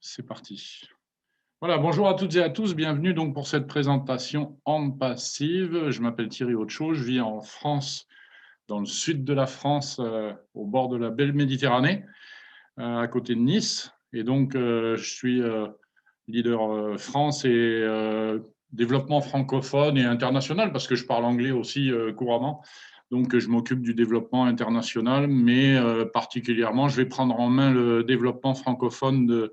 C'est parti. Voilà, bonjour à toutes et à tous, bienvenue donc pour cette présentation en passive. Je m'appelle Thierry Audechaud, je vis en France, dans le sud de la France, au bord de la belle Méditerranée, à côté de Nice. Et donc, je suis leader France et développement francophone et international, parce que je parle anglais aussi couramment. Donc, je m'occupe du développement international, mais particulièrement, je vais prendre en main le développement francophone de,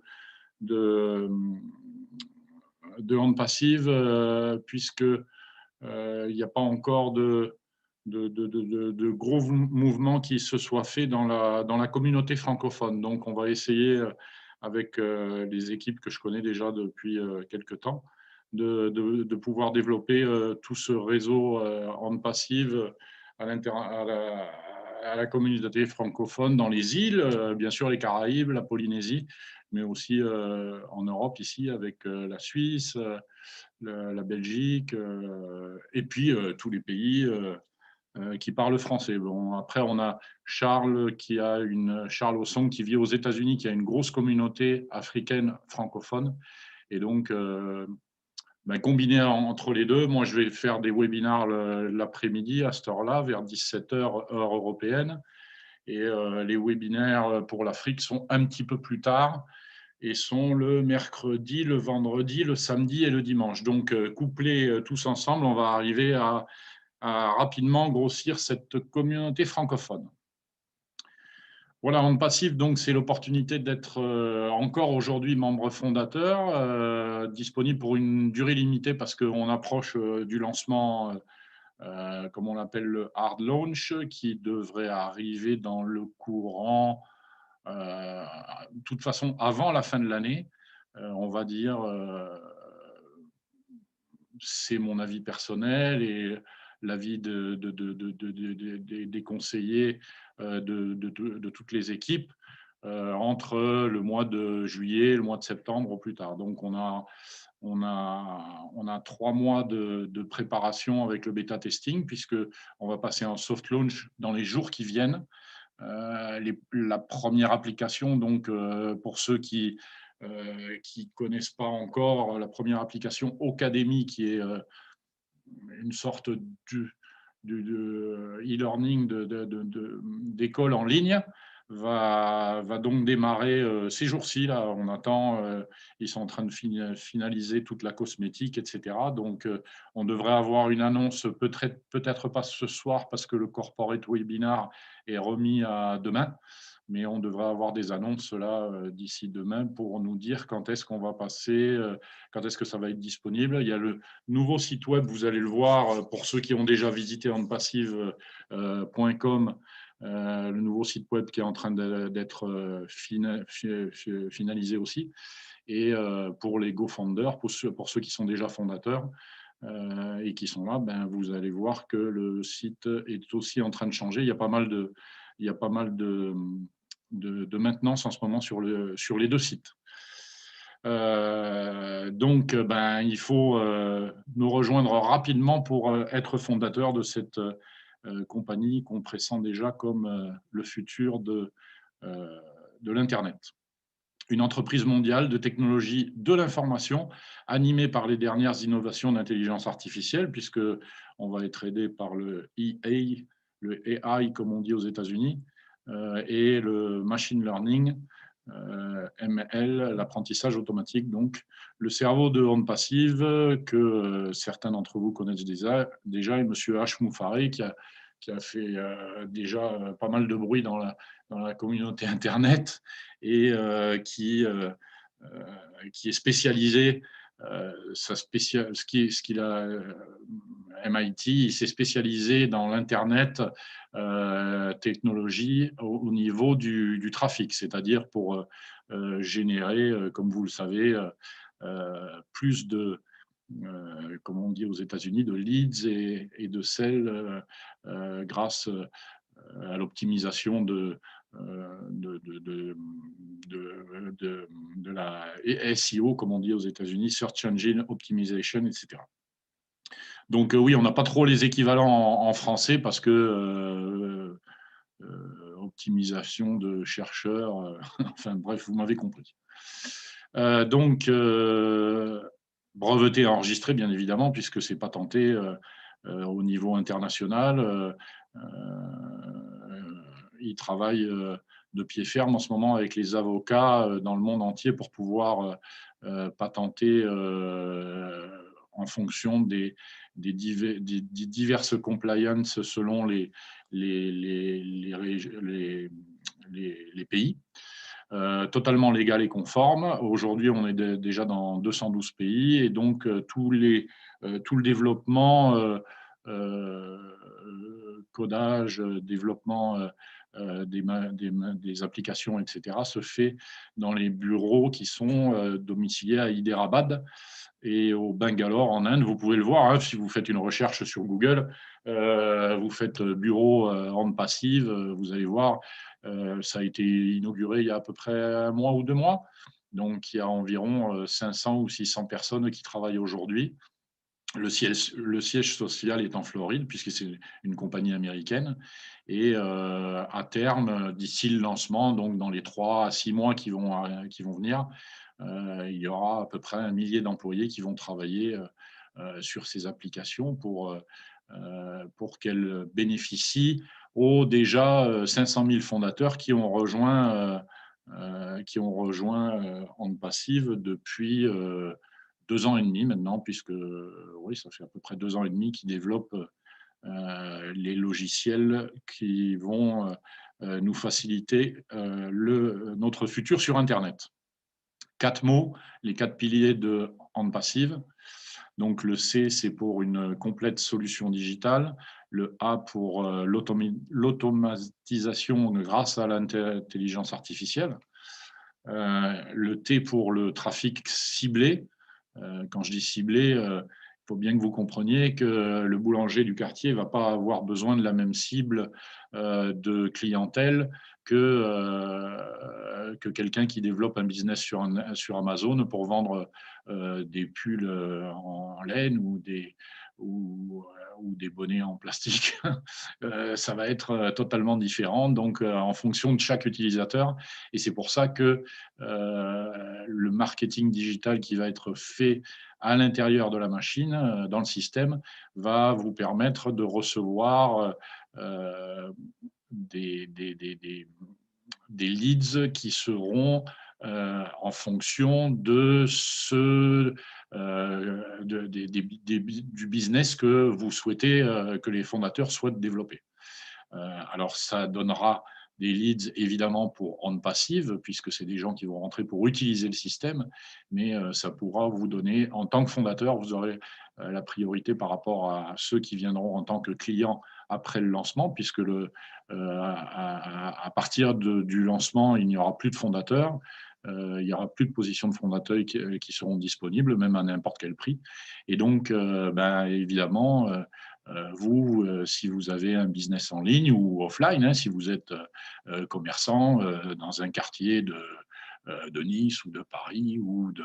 de hand passive, puisque il n'y a pas encore de gros mouvements qui se soient faits dans la communauté francophone. Donc, on va essayer, avec les équipes que je connais déjà depuis quelques temps, de pouvoir développer tout ce réseau hand passive à la communauté francophone dans les îles, bien sûr les Caraïbes, la Polynésie, mais aussi en Europe ici avec la Suisse, la Belgique, et puis tous les pays qui parlent français. Bon, après, on a Charles Ossong qui vit aux États-Unis, qui a une grosse communauté africaine francophone. Et donc, combiné entre les deux, moi, je vais faire des webinars l'après-midi à cette heure-là, vers 17h, heure européenne. Et les webinaires pour l'Afrique sont un petit peu plus tard et sont le mercredi, le vendredi, le samedi et le dimanche. Donc, couplés tous ensemble, on va arriver à rapidement grossir cette communauté francophone. Voilà, Hand Passif, donc c'est l'opportunité d'être encore aujourd'hui membre fondateur, disponible pour une durée limitée parce qu'on approche du lancement, comme on l'appelle le hard launch, qui devrait arriver dans le courant, de toute façon avant la fin de l'année, on va dire. C'est mon avis personnel et l'avis des conseillers de toutes les équipes entre le mois de juillet et le mois de septembre au plus tard. Donc, on a 3 mois de préparation avec le bêta testing, puisqu'on va passer en soft launch dans les jours qui viennent. La première application, donc pour ceux qui connaissent pas encore, la première application Ocademy, qui est une sorte de e-learning d'école en ligne, va donc démarrer ces jours-ci. Là, on attend, ils sont en train de finaliser toute la cosmétique, etc. Donc, on devrait avoir une annonce, peut-être pas ce soir, parce que le corporate webinar est remis à demain, mais on devrait avoir des annonces là d'ici demain pour nous dire quand est-ce qu'on va passer, quand est-ce que ça va être disponible. Il y a le nouveau site web, vous allez le voir pour ceux qui ont déjà visité handpassive.com, le nouveau site web qui est en train d'être finalisé aussi. Et pour les GoFounders, pour ceux qui sont déjà fondateurs et qui sont là, vous allez voir que le site est aussi en train de changer. Il y a pas mal de maintenance en ce moment sur les deux sites. Donc, il faut nous rejoindre rapidement pour être fondateur de cette compagnie qu'on pressent déjà comme le futur de l'Internet. Une entreprise mondiale de technologie de l'information animée par les dernières innovations d'intelligence artificielle, puisqu'on va être aidé par le AI, comme on dit aux États-Unis, et le machine learning, ML, l'apprentissage automatique. Donc, le cerveau de Hand Passive, que certains d'entre vous connaissent déjà, et M. H. Moufaré, qui a fait déjà pas mal de bruit dans la communauté Internet et qui est spécialisé, ce qu'il a MIT, il s'est spécialisé dans l'Internet technologie au niveau du trafic, c'est-à-dire pour générer, comme vous le savez, plus de, comme on dit aux États-Unis, de leads et de sales grâce à l'optimisation de la SEO, comme on dit aux États-Unis, Search Engine Optimization, etc. Donc oui, on n'a pas trop les équivalents en français parce que optimisation de chercheurs, enfin bref, vous m'avez compris. Donc, breveté et enregistré, bien évidemment, puisque c'est patenté au niveau international. Il travaille de pied ferme en ce moment avec les avocats dans le monde entier pour pouvoir patenter en fonction des diverses compliances selon les pays. Totalement légal et conforme. Aujourd'hui, on est déjà dans 212 pays et donc tout le développement, codage, développement des applications, etc., se fait dans les bureaux qui sont domiciliés à Hyderabad et au Bangalore en Inde. Vous pouvez le voir hein, si vous faites une recherche sur Google, vous faites bureau Rente Passive, vous allez voir, ça a été inauguré il y a à peu près un mois ou 2 mois. Donc, il y a environ 500 ou 600 personnes qui travaillent aujourd'hui. Le siège social est en Floride, puisque c'est une compagnie américaine. Et à terme, d'ici le lancement, donc dans les 3 à 6 mois qui vont venir, il y aura à peu près 1 millier d'employés qui vont travailler sur ces applications pour qu'elles bénéficient aux déjà 500 000 fondateurs qui ont rejoint Ant Passive depuis 2 ans et demi maintenant, puisque oui, ça fait à peu près 2 ans et demi qu'ils développent les logiciels qui vont nous faciliter notre futur sur Internet. 4 mots, les 4 piliers de Ant Passive. Donc le C, c'est pour une complète solution digitale. Le A pour l'automatisation grâce à l'intelligence artificielle. Le T pour le trafic ciblé. Quand je dis ciblé, il faut bien que vous compreniez que le boulanger du quartier ne va pas avoir besoin de la même cible de clientèle que quelqu'un qui développe un business sur Amazon pour vendre des pulls en laine ou des bonnets en plastique. Ça va être totalement différent, donc en fonction de chaque utilisateur. Et c'est pour ça que le marketing digital qui va être fait à l'intérieur de la machine, dans le système, va vous permettre de recevoir des, des, des, des, des leads qui seront en fonction de du business que vous souhaitez, que les fondateurs souhaitent développer. Alors, ça donnera des leads évidemment pour Ant Passive, puisque c'est des gens qui vont rentrer pour utiliser le système, mais ça pourra vous donner, en tant que fondateur, vous aurez la priorité par rapport à ceux qui viendront en tant que clients après le lancement, puisque à partir du lancement, il n'y aura plus de fondateurs. Il n'y aura plus de positions de fondateurs qui seront disponibles, même à n'importe quel prix. Et donc, évidemment, vous, si vous avez un business en ligne ou offline, hein, si vous êtes commerçant dans un quartier de Nice ou de Paris ou de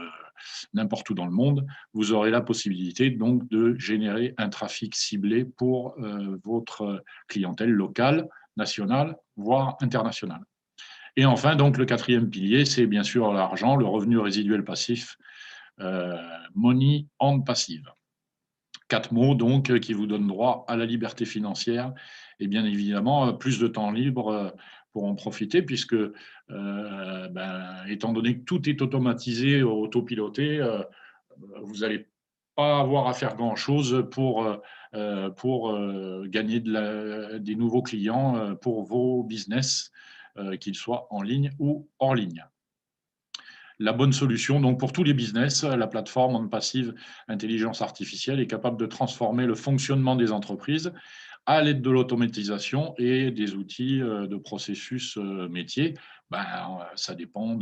n'importe où dans le monde, vous aurez la possibilité donc de générer un trafic ciblé pour votre clientèle locale, nationale, voire internationale. Et enfin, donc, le quatrième pilier, c'est bien sûr l'argent, le revenu résiduel passif, Money Ant Passive. 4 mots donc qui vous donnent droit à la liberté financière et bien évidemment plus de temps libre pour en profiter puisque étant donné que tout est automatisé, autopiloté, vous n'allez pas avoir à faire grand-chose pour gagner des nouveaux clients pour vos business, qu'ils soient en ligne ou hors ligne. La bonne solution, donc pour tous les business, la plateforme Ant Passive Intelligence Artificielle est capable de transformer le fonctionnement des entreprises à l'aide de l'automatisation et des outils de processus métiers. Ça dépend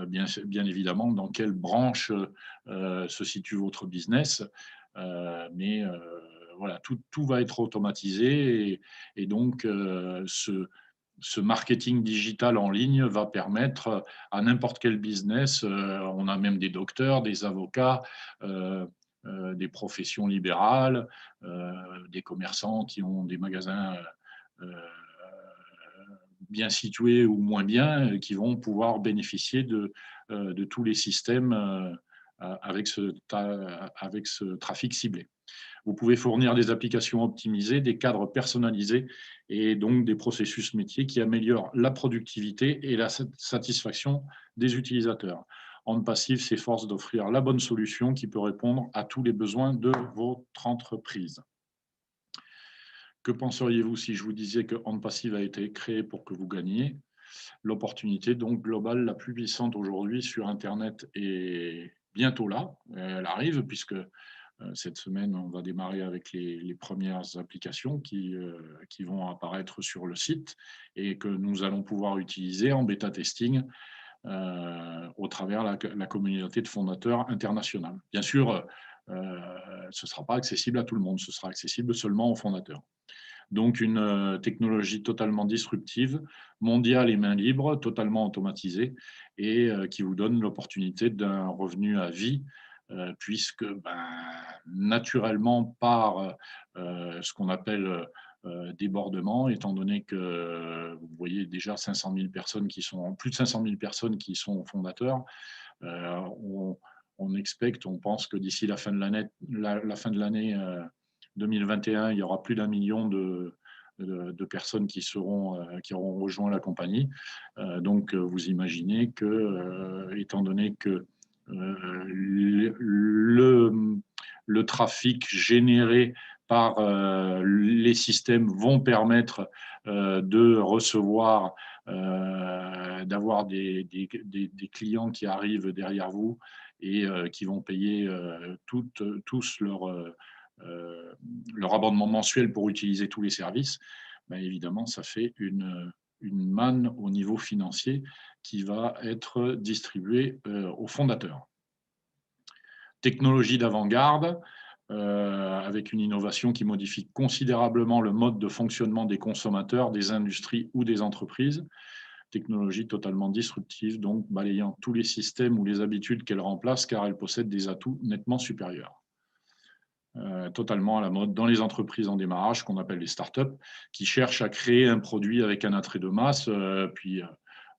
bien évidemment dans quelle branche se situe votre business, mais voilà, tout va être automatisé et donc ce marketing digital en ligne va permettre à n'importe quel business, on a même des docteurs, des avocats, des professions libérales, des commerçants qui ont des magasins bien situés ou moins bien, qui vont pouvoir bénéficier de tous les systèmes avec ce trafic ciblé. Vous pouvez fournir des applications optimisées, des cadres personnalisés et donc des processus métiers qui améliorent la productivité et la satisfaction des utilisateurs. OnPassive s'efforce d'offrir la bonne solution qui peut répondre à tous les besoins de votre entreprise. Que penseriez-vous si je vous disais que OnPassive a été créé pour que vous gagniez l'opportunité donc globale la plus puissante aujourd'hui sur Internet est bientôt là. Elle arrive puisque cette semaine, on va démarrer avec les premières applications qui vont apparaître sur le site et que nous allons pouvoir utiliser en bêta testing au travers la communauté de fondateurs internationale. Bien sûr, ce ne sera pas accessible à tout le monde, ce sera accessible seulement aux fondateurs. Donc, une technologie totalement disruptive, mondiale et main libre, totalement automatisée et qui vous donne l'opportunité d'un revenu à vie puisque naturellement par ce qu'on appelle débordement, étant donné que vous voyez déjà 500 000 personnes qui sont, plus de 500 000 personnes qui sont fondateurs, on expecte, on pense que d'ici la fin de l'année 2021, il y aura plus d'1 million de personnes qui auront rejoint la compagnie. Donc, vous imaginez que, étant donné que le trafic généré par les systèmes vont permettre de recevoir, d'avoir des clients qui arrivent derrière vous et qui vont payer tous leur abonnement mensuel pour utiliser tous les services, évidemment, ça fait une manne au niveau financier qui va être distribuée aux fondateurs. Technologie d'avant-garde, avec une innovation qui modifie considérablement le mode de fonctionnement des consommateurs, des industries ou des entreprises. Technologie totalement disruptive, donc balayant tous les systèmes ou les habitudes qu'elle remplace, car elle possède des atouts nettement supérieurs. Totalement à la mode dans les entreprises en démarrage, qu'on appelle les startups, qui cherchent à créer un produit avec un attrait de masse, puis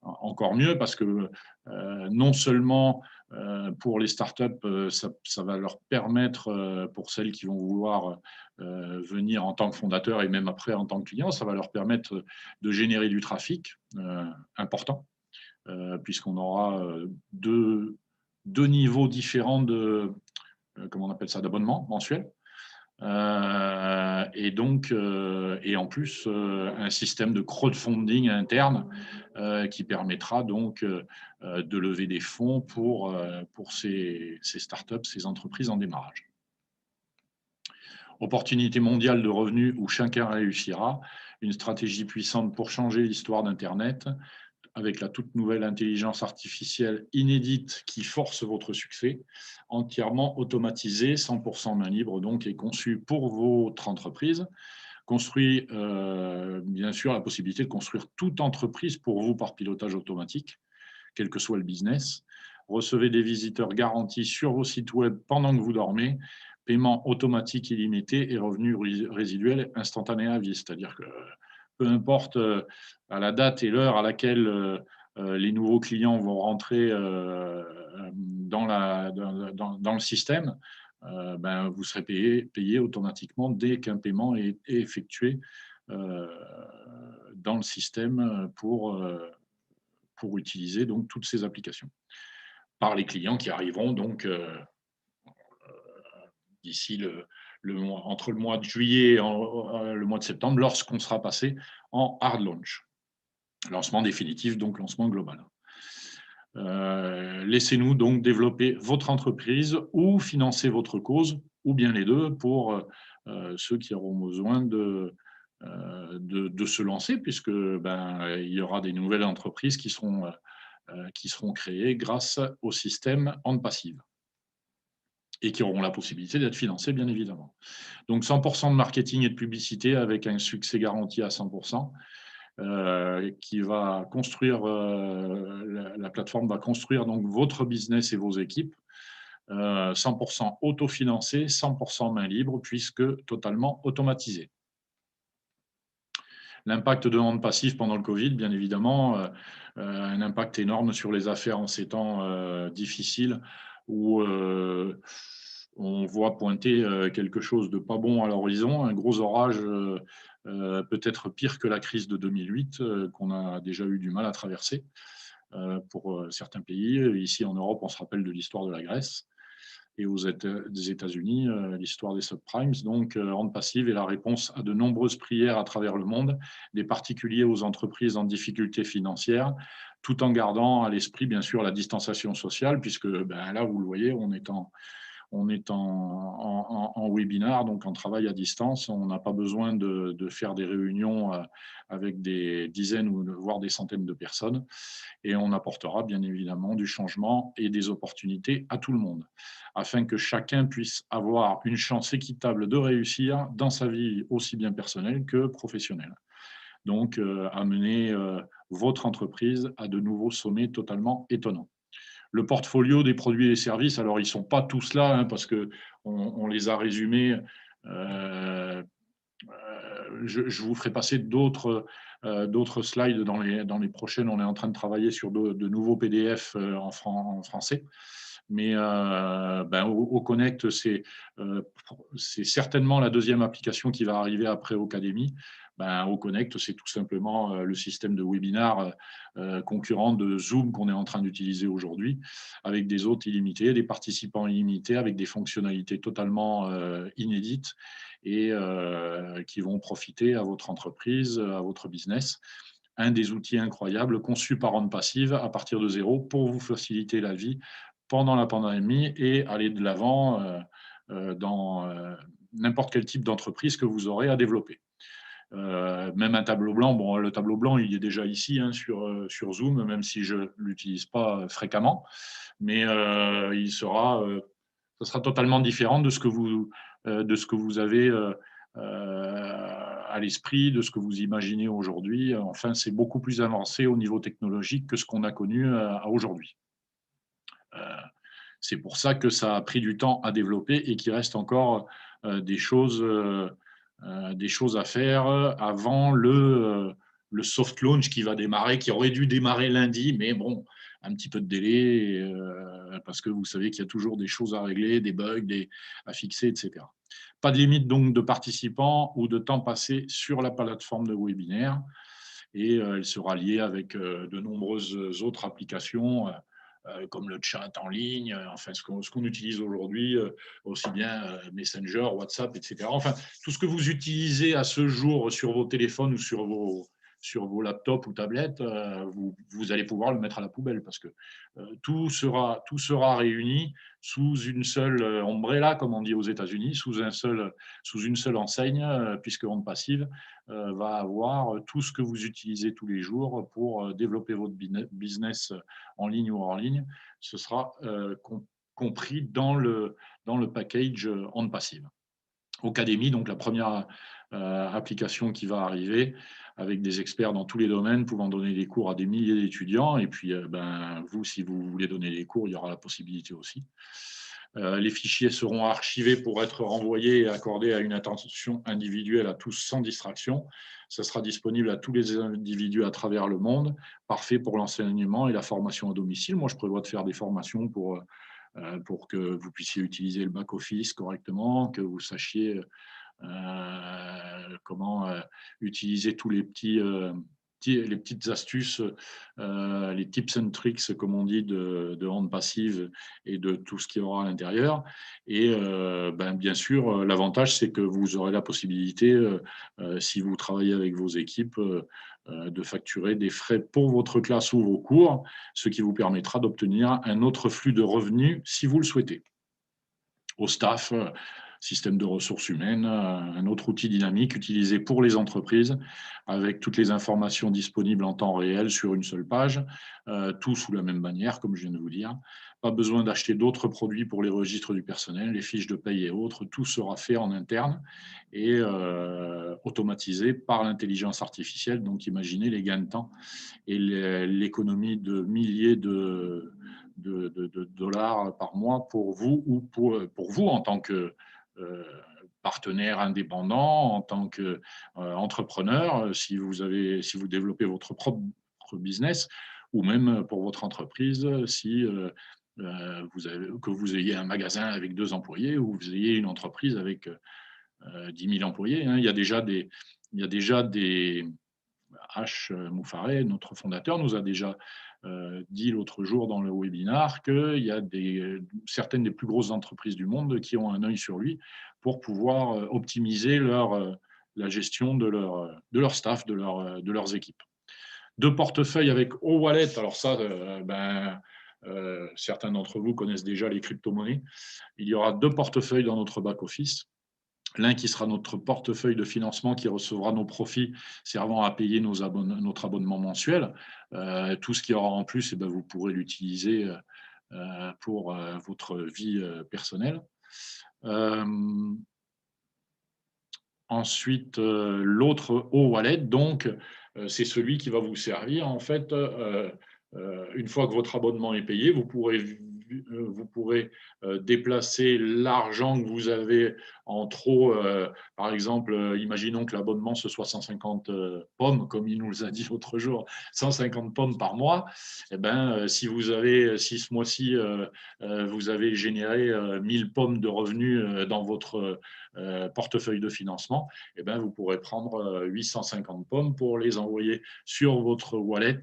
encore mieux parce que non seulement pour les startups, ça va leur permettre, pour celles qui vont vouloir venir en tant que fondateur et même après en tant que client, ça va leur permettre de générer du trafic important, puisqu'on aura deux niveaux différents de, comment on appelle ça, d'abonnement mensuel. Et donc, et en plus, un système de crowdfunding interne qui permettra donc de lever des fonds pour ces startups, ces entreprises en démarrage. Opportunité mondiale de revenus où chacun réussira, une stratégie puissante pour changer l'histoire d'Internet, avec la toute nouvelle intelligence artificielle inédite qui force votre succès, entièrement automatisée, 100% main libre donc, et conçue pour votre entreprise. Construit, bien sûr, la possibilité de construire toute entreprise pour vous par pilotage automatique, quel que soit le business. Recevez des visiteurs garantis sur vos sites web pendant que vous dormez, paiement automatique illimité et revenus résiduels instantanés à vie, c'est-à-dire que peu importe à la date et l'heure à laquelle les nouveaux clients vont rentrer dans le système, vous serez payé automatiquement dès qu'un paiement est effectué dans le système pour utiliser donc toutes ces applications par les clients qui arriveront donc d'ici entre le mois de juillet et le mois de septembre, lorsqu'on sera passé en hard launch. Lancement définitif, donc lancement global. Laissez-nous donc développer votre entreprise ou financer votre cause, ou bien les deux, pour ceux qui auront besoin de se lancer, puisque il y aura des nouvelles entreprises qui seront créées grâce au système OnPassive et qui auront la possibilité d'être financées, bien évidemment. Donc 100% de marketing et de publicité avec un succès garanti à 100%. Qui va construire, la plateforme va construire donc votre business et vos équipes, 100% autofinancé, 100% main libre, puisque totalement automatisé. L'impact de rente passive pendant le Covid, bien évidemment, un impact énorme sur les affaires en ces temps difficiles où on voit pointer quelque chose de pas bon à l'horizon, un gros orage peut-être pire que la crise de 2008 qu'on a déjà eu du mal à traverser pour certains pays. Ici en Europe, on se rappelle de l'histoire de la Grèce et des États-Unis, l'histoire des subprimes. Donc, rente passive est la réponse à de nombreuses prières à travers le monde, des particuliers aux entreprises en difficulté financière, tout en gardant à l'esprit, bien sûr, la distanciation sociale, puisque là, vous le voyez, on est en webinar, donc en travail à distance. On n'a pas besoin de faire des réunions avec des dizaines ou voire des centaines de personnes. Et on apportera bien évidemment du changement et des opportunités à tout le monde, afin que chacun puisse avoir une chance équitable de réussir dans sa vie aussi bien personnelle que professionnelle. Donc, amener votre entreprise à de nouveaux sommets totalement étonnants. Le portfolio des produits et services, alors ils ne sont pas tous là, hein, parce qu'on les a résumés. Je vous ferai passer d'autres slides dans les prochaines. On est en train de travailler sur de nouveaux PDF en français. Mais Oconnect, c'est certainement la deuxième application qui va arriver après Ocademy. Oconnect, c'est tout simplement le système de webinar concurrent de Zoom qu'on est en train d'utiliser aujourd'hui, avec des hôtes illimités, des participants illimités, avec des fonctionnalités totalement inédites et qui vont profiter à votre entreprise, à votre business. Un des outils incroyables conçus par Rente Passive à partir de zéro pour vous faciliter la vie pendant la pandémie et aller de l'avant dans n'importe quel type d'entreprise que vous aurez à développer. Même un tableau blanc, bon, le tableau blanc, il est déjà ici sur Zoom, même si je ne l'utilise pas fréquemment, mais ça sera totalement différent de ce que vous avez à l'esprit, de ce que vous imaginez aujourd'hui. Enfin, c'est beaucoup plus avancé au niveau technologique que ce qu'on a connu à aujourd'hui. C'est pour ça que ça a pris du temps à développer et qu'il reste encore des choses à faire avant le soft launch qui va démarrer, qui aurait dû démarrer lundi, mais bon, un petit peu de délai, parce que vous savez qu'il y a toujours des choses à régler, des bugs à fixer, etc. Pas de limite donc de participants ou de temps passé sur la plateforme de webinaire, et elle sera liée avec de nombreuses autres applications comme le chat en ligne, enfin ce qu'on utilise aujourd'hui, aussi bien Messenger, WhatsApp, etc. Enfin, tout ce que vous utilisez à ce jour sur vos téléphones ou sur vos laptops ou tablettes, vous allez pouvoir le mettre à la poubelle parce que tout sera réuni sous une seule ombrella, comme on dit aux États-Unis, sous une seule enseigne, puisque Rente Passive va avoir tout ce que vous utilisez tous les jours pour développer votre business en ligne ou hors ligne. Ce sera compris dans le package Rente Passive. Ocademy, donc la première application qui va arriver, avec des experts dans tous les domaines, pouvant donner des cours à des milliers d'étudiants. Et puis, vous, si vous voulez donner des cours, il y aura la possibilité aussi. Les fichiers seront archivés pour être renvoyés et accordés à une attention individuelle à tous sans distraction. Ça sera disponible à tous les individus à travers le monde, parfait pour l'enseignement et la formation à domicile. Moi, je prévois de faire des formations pour que vous puissiez utiliser le back-office correctement, que vous sachiez comment utiliser tous les petites astuces, les tips and tricks, comme on dit, de Rente Passive et de tout ce qu'il y aura à l'intérieur. Et bien sûr, l'avantage, c'est que vous aurez la possibilité, si vous travaillez avec vos équipes, de facturer des frais pour votre classe ou vos cours, ce qui vous permettra d'obtenir un autre flux de revenus si vous le souhaitez. Au staff, système de ressources humaines, un autre outil dynamique utilisé pour les entreprises avec toutes les informations disponibles en temps réel sur une seule page, tout sous la même bannière, comme je viens de vous dire. Pas besoin d'acheter d'autres produits pour les registres du personnel, les fiches de paye et autres, tout sera fait en interne et automatisé par l'intelligence artificielle. Donc imaginez les gains de temps et l'économie de milliers de dollars par mois pour vous ou pour vous en tant que partenaire indépendant, en tant qu'entrepreneur, si vous développez votre propre business, ou même pour votre entreprise, si que vous ayez un magasin avec 2 employés ou vous ayez une entreprise avec 10 000 employés, hein. Il y a déjà des H. Mouffaret, notre fondateur, nous a déjà dit l'autre jour dans le webinar qu'il y a certaines des plus grosses entreprises du monde qui ont un œil sur lui pour pouvoir optimiser la gestion de leur staff, de leurs équipes. 2 portefeuilles avec O-Wallet, alors ça, certains d'entre vous connaissent déjà les crypto-monnaies. Il y aura 2 portefeuilles dans notre back-office. L'un qui sera notre portefeuille de financement qui recevra nos profits servant à payer notre abonnement mensuel. Tout ce qu'il y aura en plus, vous pourrez l'utiliser pour votre vie personnelle. Ensuite, l'autre O-Wallet, donc, c'est celui qui va vous servir, en fait, une fois que votre abonnement est payé, vous pourrez déplacer l'argent que vous avez en trop. Par exemple, imaginons que l'abonnement ce soit 150 pommes, comme il nous a dit l'autre jour, 150 pommes par mois. Si ce mois-ci, vous avez généré 1000 pommes de revenus dans votre portefeuille de financement, vous pourrez prendre 850 pommes pour les envoyer sur votre wallet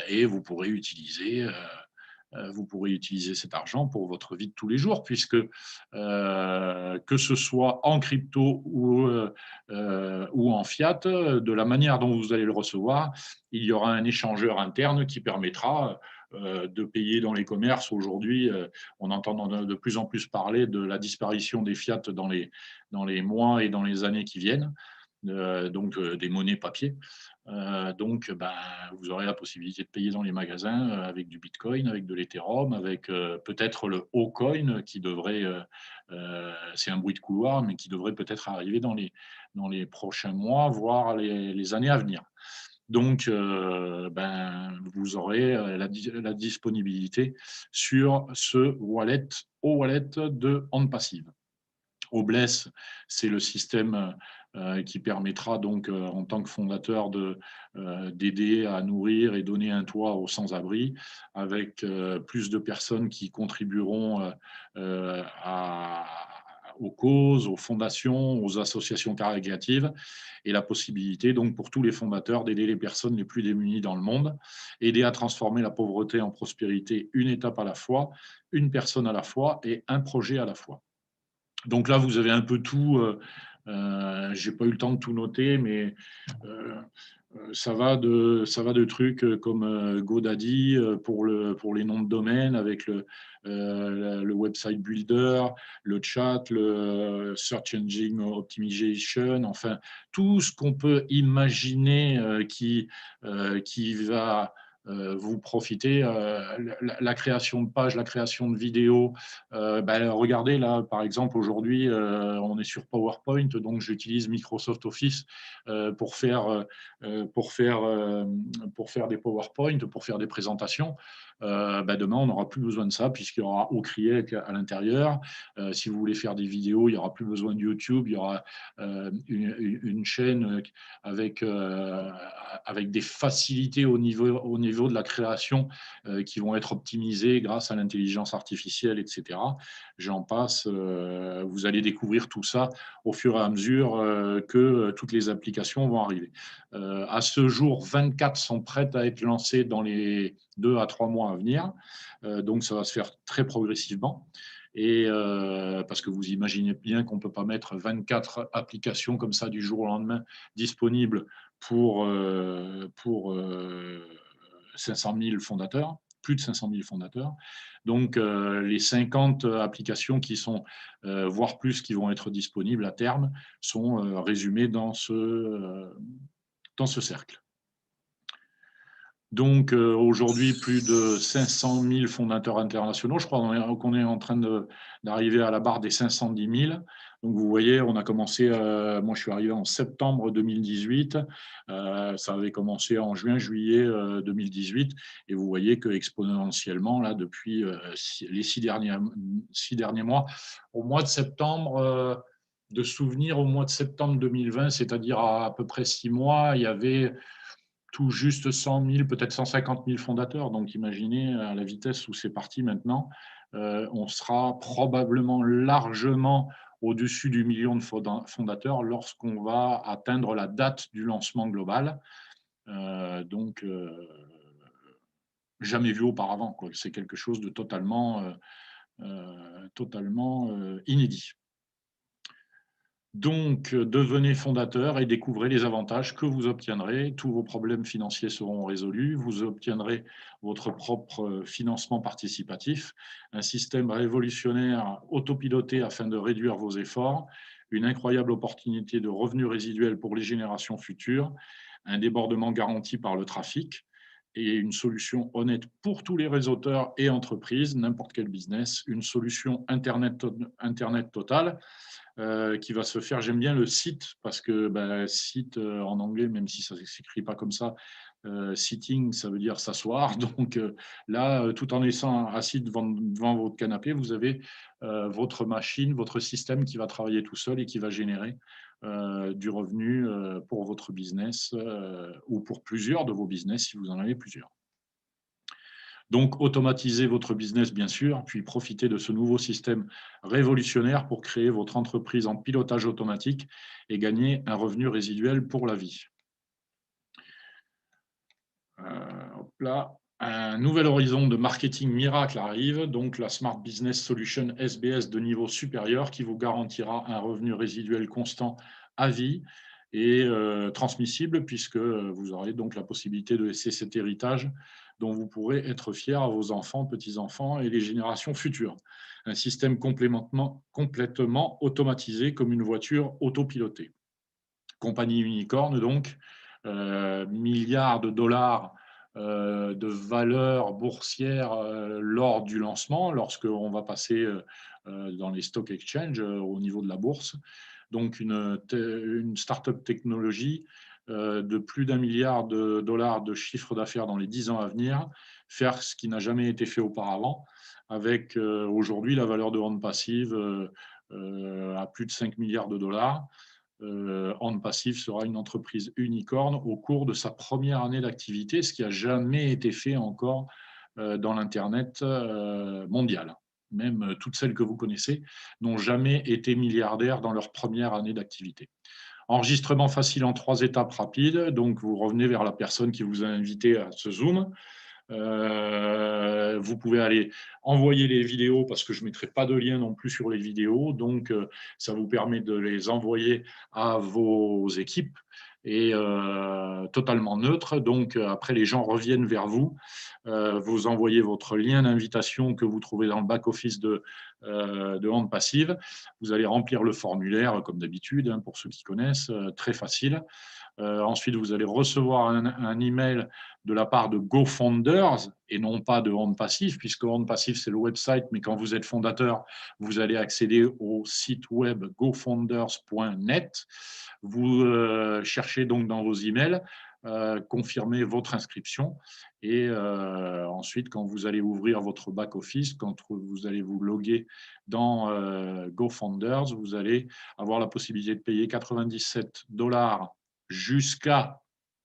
et vous pourrez utiliser cet argent pour votre vie de tous les jours, puisque que ce soit en crypto ou en fiat, de la manière dont vous allez le recevoir, il y aura un échangeur interne qui permettra de payer dans les commerces. Aujourd'hui, on entend de plus en plus parler de la disparition des fiat dans les mois et dans les années qui viennent, donc des monnaies papier. Vous aurez la possibilité de payer dans les magasins avec du Bitcoin, avec de l'Ethereum, avec peut-être le Ocoin qui devrait, c'est un bruit de couloir, mais qui devrait peut-être arriver dans les prochains mois, voire les années à venir. Donc, vous aurez la disponibilité sur ce wallet, O-Wallet de OnPassive. Obless, c'est le système qui permettra donc, en tant que fondateur, d'aider à nourrir et donner un toit aux sans-abri, avec plus de personnes qui contribueront aux causes, aux fondations, aux associations caritatives, et la possibilité donc pour tous les fondateurs d'aider les personnes les plus démunies dans le monde, aider à transformer la pauvreté en prospérité, une étape à la fois, une personne à la fois et un projet à la fois. Donc là, vous avez un peu tout. Je n'ai pas eu le temps de tout noter, mais ça va de trucs comme GoDaddy pour les noms de domaine, avec le website builder, le chat, le search engine optimization, enfin tout ce qu'on peut imaginer qui va vous profiter, la création de pages, la création de vidéos. Regardez là, par exemple, aujourd'hui, on est sur PowerPoint, donc j'utilise Microsoft Office pour faire des PowerPoint, pour faire des présentations. Demain, on n'aura plus besoin de ça, puisqu'il y aura Ocreate à l'intérieur. Si vous voulez faire des vidéos, il n'y aura plus besoin de YouTube. Il y aura une chaîne avec des facilités au niveau de la création qui vont être optimisées grâce à l'intelligence artificielle, etc. J'en passe. Vous allez découvrir tout ça au fur et à mesure que toutes les applications vont arriver. À ce jour, 24 sont prêtes à être lancées dans les 2 à 3 mois à venir. Donc, ça va se faire très progressivement. Et parce que vous imaginez bien qu'on ne peut pas mettre 24 applications comme ça du jour au lendemain disponibles pour 500 000 fondateurs, plus de 500 000 fondateurs. Donc, les 50 applications qui sont, voire plus, qui vont être disponibles à terme, sont résumées dans ce cercle. Donc, aujourd'hui, plus de 500 000 fondateurs internationaux. Je crois qu'on est en train d'arriver à la barre des 510 000. Donc, vous voyez, on a commencé, moi je suis arrivé en septembre 2018, ça avait commencé en juin, juillet 2018, et vous voyez que exponentiellement, là, depuis les 6 derniers mois, au mois de septembre, de souvenir, au mois de septembre 2020, c'est-à-dire à peu près 6 mois, il y avait tout juste 100 000, peut-être 150 000 fondateurs. Donc imaginez à la vitesse où c'est parti maintenant, on sera probablement largement au-dessus du million de fondateurs lorsqu'on va atteindre la date du lancement global. Donc, jamais vu auparavant, quoi. C'est quelque chose de totalement inédit. Donc, devenez fondateur et découvrez les avantages que vous obtiendrez. Tous vos problèmes financiers seront résolus. Vous obtiendrez votre propre financement participatif, un système révolutionnaire autopiloté afin de réduire vos efforts, une incroyable opportunité de revenus résiduels pour les générations futures, un débordement garanti par le trafic et une solution honnête pour tous les réseauteurs et entreprises, n'importe quel business, une solution Internet totale qui va se faire. J'aime bien le site parce que site en anglais, même si ça ne s'écrit pas comme ça, sitting, ça veut dire s'asseoir. Donc là, tout en étant assis devant votre canapé, vous avez votre machine, votre système qui va travailler tout seul et qui va générer du revenu pour votre business ou pour plusieurs de vos business si vous en avez plusieurs. Donc, automatisez votre business, bien sûr, puis profitez de ce nouveau système révolutionnaire pour créer votre entreprise en pilotage automatique et gagner un revenu résiduel pour la vie. Hop là. Un nouvel horizon de marketing miracle arrive, donc la Smart Business Solution SBS de niveau supérieur qui vous garantira un revenu résiduel constant à vie et transmissible puisque vous aurez donc la possibilité de laisser cet héritage dont vous pourrez être fier à vos enfants, petits-enfants et les générations futures. Un système complètement automatisé comme une voiture autopilotée. Compagnie unicorne donc, milliards de dollars de valeur boursière lors du lancement, lorsqu'on va passer dans les stock exchange au niveau de la bourse. Donc une start-up technologie de plus d'1 milliard de dollars de chiffre d'affaires dans les 10 ans à venir, faire ce qui n'a jamais été fait auparavant, avec aujourd'hui la valeur de vente passive à plus de 5 milliards de dollars. Horn Passive sera une entreprise unicorne au cours de sa première année d'activité, ce qui n'a jamais été fait encore dans l'Internet mondial. Même toutes celles que vous connaissez n'ont jamais été milliardaires dans leur première année d'activité. Enregistrement facile en 3 étapes rapides. Donc, vous revenez vers la personne qui vous a invité à ce Zoom. Vous pouvez aller envoyer les vidéos parce que je ne mettrai pas de lien non plus sur les vidéos. Donc, ça vous permet de les envoyer à vos équipes et totalement neutre. Donc, après, les gens reviennent vers vous. Vous envoyez votre lien d'invitation que vous trouvez dans le back-office de Hand Passive. Vous allez remplir le formulaire comme d'habitude, hein, pour ceux qui connaissent, très facile. Ensuite, vous allez recevoir un email de la part de GoFounders et non pas de Hand Passive, puisque Hand Passive, c'est le website, mais quand vous êtes fondateur, vous allez accéder au site web gofounders.net. Vous cherchez donc dans vos emails, confirmez votre inscription et ensuite, quand vous allez ouvrir votre back-office, quand vous allez vous loguer dans GoFounders, vous allez avoir la possibilité de payer 97 $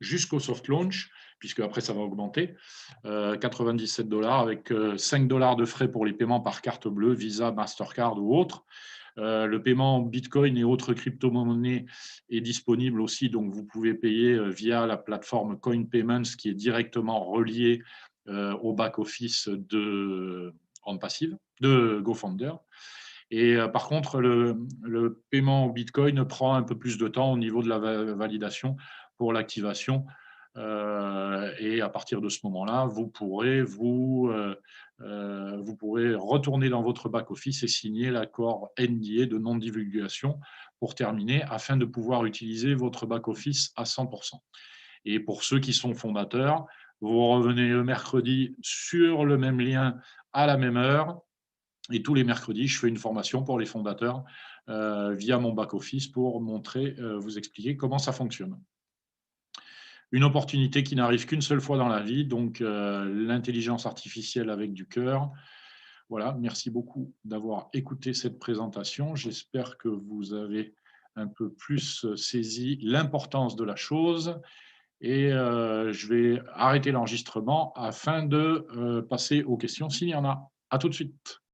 jusqu'au soft launch, puisque après ça va augmenter, 97 $ avec 5 $ de frais pour les paiements par carte bleue, Visa, Mastercard ou autre. Le paiement Bitcoin et autres crypto-monnaies est disponible aussi, donc vous pouvez payer via la plateforme Coin Payments qui est directement reliée au back-office de Hand Passive, de GoFounder. Et par contre, le paiement au Bitcoin prend un peu plus de temps au niveau de la validation pour l'activation. Et à partir de ce moment-là, vous pourrez retourner dans votre back-office et signer l'accord NDA de non-divulgation pour terminer, afin de pouvoir utiliser votre back-office à 100%. Et pour ceux qui sont fondateurs, vous revenez le mercredi sur le même lien à la même heure. Et tous les mercredis, je fais une formation pour les fondateurs via mon back-office pour vous expliquer comment ça fonctionne. Une opportunité qui n'arrive qu'une seule fois dans la vie, donc l'intelligence artificielle avec du cœur. Voilà, merci beaucoup d'avoir écouté cette présentation. J'espère que vous avez un peu plus saisi l'importance de la chose et je vais arrêter l'enregistrement afin de passer aux questions s'il y en a. À tout de suite.